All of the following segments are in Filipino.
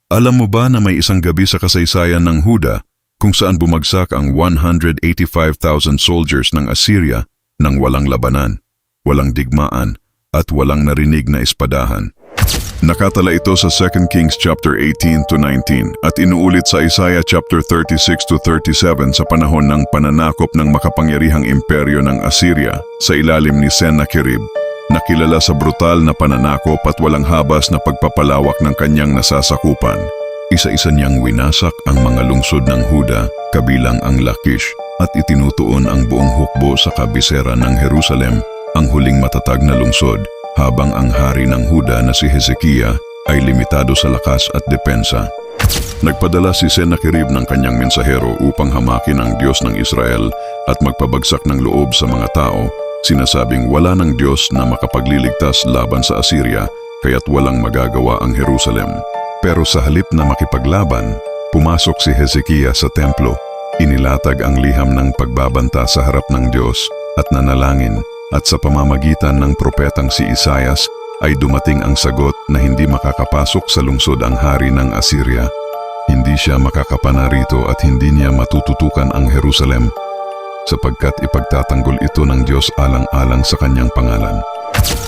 Alam mo ba na may isang gabi sa kasaysayan ng Huda kung saan bumagsak ang 185,000 soldiers ng Assyria nang walang labanan, walang digmaan, at walang narinig na espadahan? Nakatala ito sa 2 Kings chapter 18 to 19 at inuulit sa Isaiah chapter 36 to 37 sa panahon ng pananakop ng makapangyarihang imperyo ng Assyria sa ilalim ni Sennacherib, na kilala sa brutal na pananakop at walang habas na pagpapalawak ng kanyang nasasakupan. Isa-isa niyang winasak ang mga lungsod ng Huda, kabilang ang Lachish, at itinutuon ang buong hukbo sa kabisera ng Jerusalem, ang huling matatag na lungsod, habang ang hari ng Huda na si Hezekiah ay limitado sa lakas at depensa. Nagpadala si Sennacherib ng kanyang mensahero upang hamakin ang Diyos ng Israel at magpabagsak ng loob sa mga tao, sinasabing wala ng Diyos na makapagliligtas laban sa Assyria, kaya't walang magagawa ang Jerusalem. Pero sa halip na makipaglaban, pumasok si Hezekiah sa templo, inilatag ang liham ng pagbabanta sa harap ng Diyos at nanalangin, at sa pamamagitan ng propetang si Isaias ay dumating ang sagot na hindi makakapasok sa lungsod ang hari ng Assyria. Hindi siya makakapana rito at hindi niya matututukan ang Jerusalem, sapagkat ipagtatanggol ito ng Diyos alang-alang sa kanyang pangalan.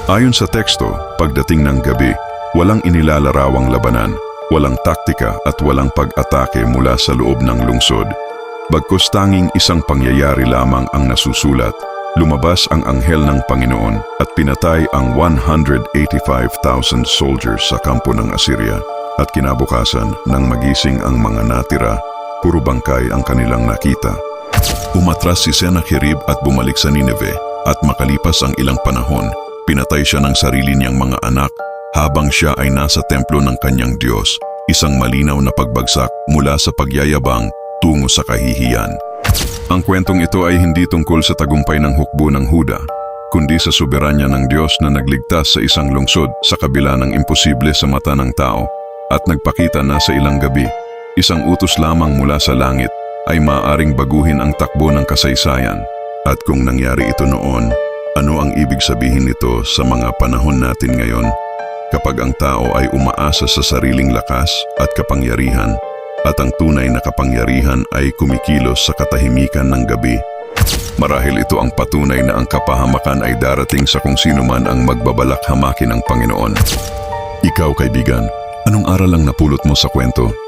Ayon sa teksto, pagdating ng gabi, walang inilalarawang labanan, walang taktika at walang pag-atake mula sa loob ng lungsod. Bagkus tanging isang pangyayari lamang ang nasusulat, lumabas ang anghel ng Panginoon at pinatay ang 185,000 soldiers sa kampo ng Assyria, at kinabukasan nang magising ang mga natira, puro bangkay ang kanilang nakita. Umatras si Sennacherib at bumalik sa Nineveh, at makalipas ang ilang panahon, pinatay siya ng sarili niyang mga anak habang siya ay nasa templo ng kanyang Diyos, isang malinaw na pagbagsak mula sa pagyayabang tungo sa kahihiyan. Ang kwentong ito ay hindi tungkol sa tagumpay ng hukbo ng Huda, kundi sa soberanya ng Diyos na nagligtas sa isang lungsod sa kabila ng imposible sa mata ng tao, at nagpakita na sa ilang gabi, isang utos lamang mula sa langit ay maaaring baguhin ang takbo ng kasaysayan. At kung nangyari ito noon, ano ang ibig sabihin nito sa mga panahon natin ngayon, kapag ang tao ay umaasa sa sariling lakas at kapangyarihan, at ang tunay na kapangyarihan ay kumikilos sa katahimikan ng gabi? Marahil ito ang patunay na ang kapahamakan ay darating sa kung sino man ang magbabalak hamakin ng Panginoon. Ikaw, kaibigan, anong aral ang napulot mo sa kwento?